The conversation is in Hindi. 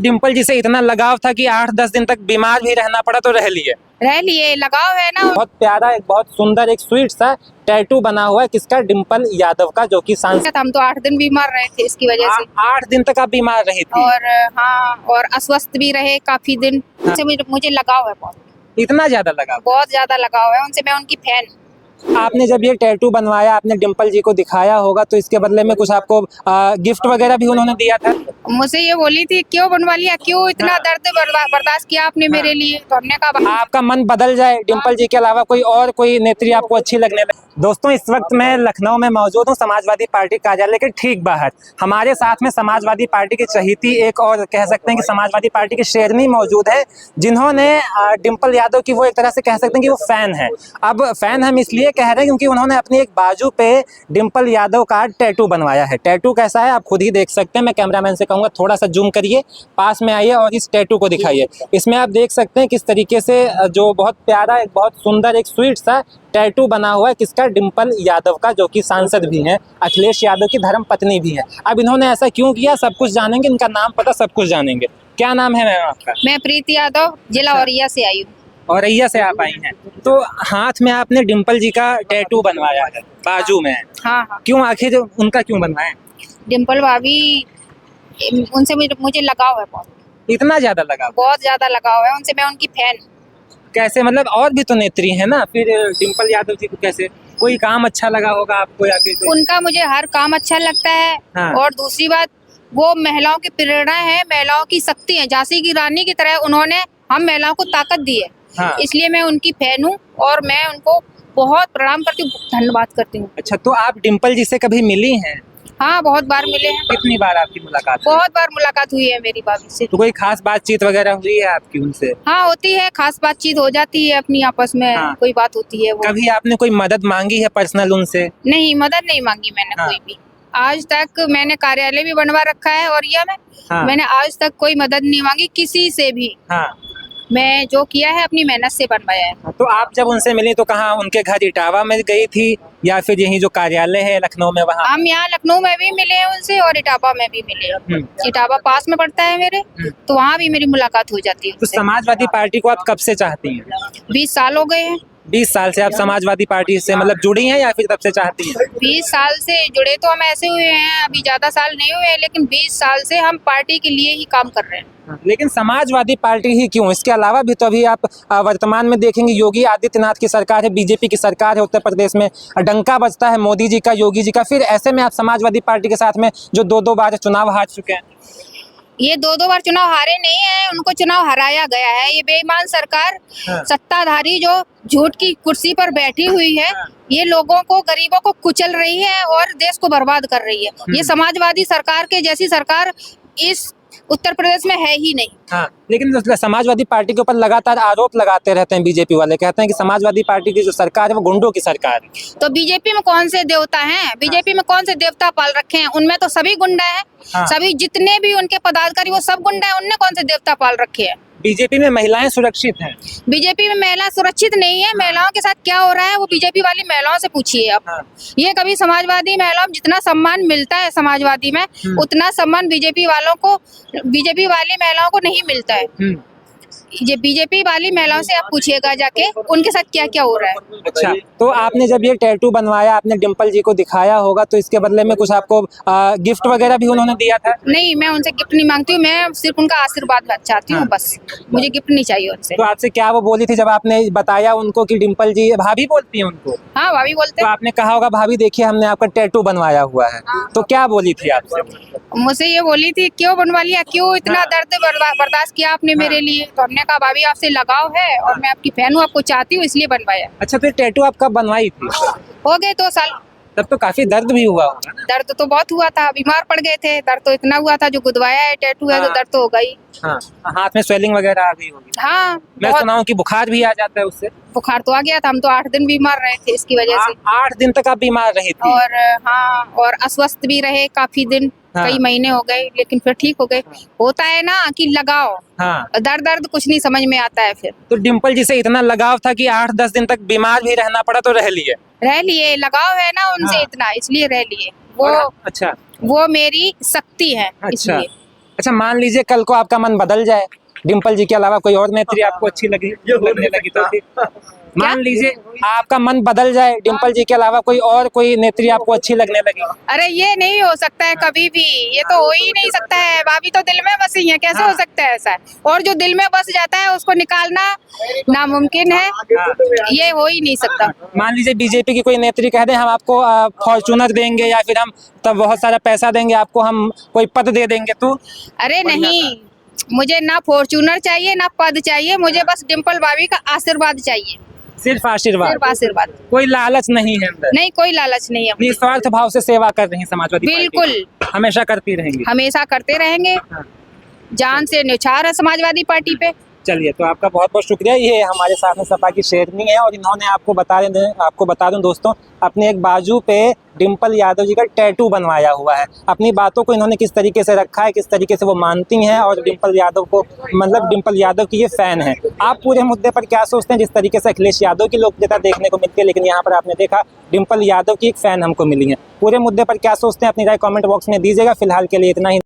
डिम्पल जी से इतना लगाव था कि 8-10 दिन तक बीमार भी रहना पड़ा तो रह लिए। लगाव है ना। बहुत प्यारा, एक बहुत सुंदर, एक स्वीट सा टैटू बना हुआ है किसका? डिम्पल यादव का, जो कि सांसद। हम तो 8 दिन बीमार रहे थे इसकी वजह से। 8 दिन तक आप बीमार रही थी? और हाँ, और अस्वस्थ भी रहे काफी दिन। उनसे मुझे लगाव है, बहुत इतना ज्यादा लगाव? बहुत ज्यादा लगाव है उनसे, मैं उनकी फैन। आपने जब ये टैटू बनवाया, आपने डिम्पल जी को दिखाया होगा, तो इसके बदले में कुछ आपको गिफ्ट वगैरह भी उन्होंने दिया था? मुझसे ये बोली थी, क्यों बनवा लिया, क्यों इतना दर्द बर्दाश्त किया आपने मेरे लिए? तो हमने कहा आपका मन बदल जाए, डिम्पल जी के अलावा कोई नेत्री आपको अच्छी लगने लगे। दोस्तों, इस वक्त मैं लखनऊ में मौजूद हूँ, समाजवादी पार्टी कार्यालय के ठीक बाहर। हमारे साथ में समाजवादी पार्टी की चहेती, एक और कह सकते हैं कि समाजवादी पार्टी की शेरनी मौजूद है, जिन्होंने डिम्पल यादव की, वो एक तरह से कह सकते हैं कि वो फैन है। अब फैन हम इसलिए कह रहे हैं क्योंकि उन्होंने अपनी एक बाजू पे डिम्पल यादव का टैटू बनवाया है। टैटू कैसा है आप खुद ही देख सकते हैं। मैं कैमरामैन से कहूँगा थोड़ा सा जूम करिए, पास में आइए और इस टैटू को दिखाइए। इसमें आप देख सकते हैं किस तरीके से जो बहुत प्यारा, एक बहुत सुंदर, एक स्वीट सा टैटू बना हुआ है किसका? डिम्पल यादव का, जो कि सांसद भी हैं, अखिलेश यादव की धर्म पत्नी भी हैं। अब इन्होंने ऐसा क्यों किया, सब कुछ जानेंगे, इनका नाम पता सब कुछ जानेंगे। क्या नाम है मैम आपका? मैं प्रीति यादव, जिला औरैया से आई हूँ। औरैया से आप आई हैं, तो हाथ में आपने डिम्पल जी का टैटू बनवाया है, बाजू में। हाँ हाँ, क्यों, आखिर उनका क्यों बनवाया? डिम्पल भाभी, उनसे मुझे लगाव है, इतना ज्यादा लगाव? बहुत ज्यादा लगाव है उनसे, मैं उनकी फैन। कैसे, मतलब और भी तो नेत्री है ना, फिर डिम्पल यादव जी को कैसे? कोई काम अच्छा लगा होगा आपको या फिर उनका मुझे हर काम अच्छा लगता है। हाँ। और दूसरी बात, वो महिलाओं की प्रेरणा है, महिलाओं की शक्ति है, झांसी की रानी की तरह उन्होंने हम महिलाओं को ताकत दी है। हाँ। इसलिए मैं उनकी फैन हूँ और मैं उनको बहुत प्रणाम करती हूँ, धन्यवाद करती हूँ। अच्छा, तो आप डिम्पल जी से कभी मिली हैं? हाँ, बहुत बार मिले हैं। कितनी बार आपकी मुलाकात हुई? बहुत बार मुलाकात हुई है मेरी भाभी से। तो कोई खास बातचीत वगैरह हुई है आपकी उनसे? हाँ, होती है, खास बातचीत हो जाती है अपनी आपस में। हाँ। कोई बात होती है वो। कभी आपने कोई मदद मांगी है पर्सनल उनसे? नहीं, मदद नहीं मांगी मैंने। हाँ। कोई भी आज तक, मैंने कार्यालय भी बनवा रखा है और यह हाँ। मैंने आज तक कोई मदद नहीं मांगी किसी से भी। हाँ। मैं जो किया है अपनी मेहनत से बनवाया है। तो आप जब उनसे मिली तो कहाँ, उनके घर इटावा में गई थी या फिर यही जो कार्यालय है लखनऊ में वहाँ? हम यहाँ लखनऊ में भी मिले हैं उनसे और इटावा में भी मिले हैं। इटावा पास में पड़ता है मेरे, तो वहाँ भी मेरी मुलाकात हो जाती है तो उनसे। समाजवादी पार्टी को आप कब से चाहती हैं? 20 साल हो गए हैं। 20 साल से आप समाजवादी पार्टी से मतलब जुड़ी हैं या फिर तब से चाहती हैं? 20 साल से जुड़े तो हम ऐसे हुए हैं, अभी ज्यादा साल नहीं हुए हैं, लेकिन 20 साल से हम पार्टी के लिए ही काम कर रहे हैं। लेकिन समाजवादी पार्टी ही क्यों? इसके अलावा भी तो अभी आप वर्तमान में देखेंगे, योगी आदित्यनाथ की सरकार है, बीजेपी की सरकार है उत्तर प्रदेश में, डंका बजता है मोदी जी का, योगी जी का। फिर ऐसे में आप समाजवादी पार्टी के साथ में जो 2-2 बार चुनाव हार चुके हैं। ये 2-2 बार चुनाव हारे नहीं है, उनको चुनाव हराया गया है। ये बेईमान सरकार, हाँ। सत्ताधारी जो झूठ की कुर्सी पर बैठी हुई है, ये लोगों को, गरीबों को कुचल रही है और देश को बर्बाद कर रही है। ये समाजवादी सरकार के जैसी सरकार इस उत्तर प्रदेश में है ही नहीं। हाँ, लेकिन समाजवादी पार्टी के ऊपर लगातार आरोप लगाते रहते हैं बीजेपी वाले, कहते हैं कि समाजवादी पार्टी की जो सरकार है वो गुंडों की सरकार है। तो बीजेपी में कौन से देवता हैं? बीजेपी में कौन से देवता पाल रखे हैं? उनमें तो सभी गुंडा हैं। हाँ। सभी जितने भी उनके पदाधिकारी वो सब गुंडा हैं, उनने कौन से देवता पाल रखे हैं? बीजेपी में महिलाएं सुरक्षित हैं? बीजेपी में महिला सुरक्षित नहीं है। महिलाओं के साथ क्या हो रहा है वो बीजेपी वाली महिलाओं से पूछिए आप। हाँ। ये कभी समाजवादी महिलाओं में जितना सम्मान मिलता है समाजवादी में, उतना सम्मान बीजेपी वालों को, बीजेपी वाली महिलाओं को नहीं मिलता है। ये बीजेपी वाली महिलाओं से आप पूछिएगा जाके, उनके साथ क्या क्या हो रहा है। अच्छा, तो आपने जब ये टैटू बनवाया, आपने डिम्पल जी को दिखाया होगा, तो इसके बदले में कुछ आपको गिफ्ट वगैरह भी उन्होंने दिया था? नहीं, मैं उनसे गिफ्ट नहीं मांगती हूँ, मैं सिर्फ उनका आशीर्वाद चाहती हूँ, हाँ। बस। मुझे गिफ्ट नहीं चाहिए उनसे। तो आपसे क्या वो बोली थी जब आपने बताया उनको कि डिम्पल जी, भाभी बोलती हैं उनको? हाँ, भाभी बोलते तो हैं। आपने कहा होगा, भाभी देखिए हमने आपका टैटू बनवाया हुआ है, तो क्या बोली थी आपसे? मुझसे ये बोली थी, क्यों बनवा लिया, क्यों इतना दर्द बर्दाश्त किया आपने मेरे लिए? तो हमने कहा भाभी आपसे लगाव है और मैं आपकी फैन हूँ, आपको चाहती हूँ, इसलिए बनवाया। अच्छा, तो टैटू आप कब बनवाई थी? हो गए 2 साल। तब तो काफी दर्द भी हुआ होगा ना? दर्द तो बहुत हुआ था, बीमार पड़ गए थे। दर्द तो इतना हुआ था, जो गुदवाया है टैटू है तो हाँ। दर्द तो होगा ही। हाँ, हाथ में स्वेलिंग वगैरह आ गई होगी। हाँ, मैं बहुत सुना हूँ कि बुखार भी आ जाता है उससे। बुखार तो आ गया था, हम तो 8 दिन बीमार रहे थे इसकी वजह से। 8 दिन तक आप बीमार रही थी? और हाँ, और अस्वस्थ भी रहे काफी दिन। हाँ। कई महीने हो गए, लेकिन फिर ठीक हो गए। होता है ना कि लगाओ, हाँ। दर्द कुछ नहीं समझ में आता है फिर। तो डिम्पल जी से इतना लगाव था कि 8-10 दिन तक बीमार भी रहना पड़ा तो रह लिए। लगाव है ना उनसे हाँ। इतना, इसलिए रह लिए। वो अच्छा। वो मेरी शक्ति है, अच्छा। इसलिए। अच्छा, मान लीजिए कल को आपका मन बदल जाए, डिम्पल जी के अलावा कोई और नेत्री आपको अच्छी लगने लगी तो फिर? मान लीजिए आपका मन बदल जाए, डिम्पल जी के अलावा कोई नेत्री आपको अच्छी लगने लगी। अरे ये नहीं हो सकता है कभी भी, ये तो हो ही नहीं सकता है। भाभी तो दिल में बसी है, कैसे हो सकता है ऐसा? और जो दिल में बस जाता है उसको निकालना नामुमकिन है, ये हो ही नहीं सकता। मान लीजिए बीजेपी की कोई नेत्री कह दे हम आपको फॉर्चूनर देंगे या फिर हम तब बहुत सारा पैसा देंगे आपको, हम कोई पद दे देंगे तो? अरे नहीं, मुझे ना फॉर्चूनर चाहिए ना पद चाहिए, मुझे बस डिम्पल भाभी का आशीर्वाद चाहिए, सिर्फ आशीर्वाद, सिर्फ आशीर्वाद। कोई लालच नहीं है अंदर? नहीं, कोई लालच नहीं है। निस्वार्थ भाव से सेवा कर रही हैं समाजवादी पार्टी की? बिल्कुल, हमेशा करती रहेंगी? हमेशा करते रहेंगे, हाँ। जान से न्यौछावर है समाजवादी पार्टी पे। चलिए, तो आपका बहुत बहुत शुक्रिया। ये हमारे साथ में सपा की शेरनी है और इन्होंने आपको बता दूं दोस्तों, अपने एक बाजू पे डिम्पल यादव जी का टैटू बनवाया हुआ है। अपनी बातों को इन्होंने किस तरीके से रखा है, किस तरीके से वो मानती हैं और डिम्पल यादव को, मतलब डिम्पल यादव की ये फैन है। आप पूरे मुद्दे पर क्या सोचते हैं? जिस तरीके से अखिलेश यादव की लोकप्रियता देखने को मिलती है, लेकिन यहाँ पर आपने देखा डिम्पल यादव की एक फैन हमको मिली है। पूरे मुद्दे पर क्या सोचते हैं? अपनी राय कमेंट बॉक्स में दीजिएगा। फिलहाल के लिए इतना ही।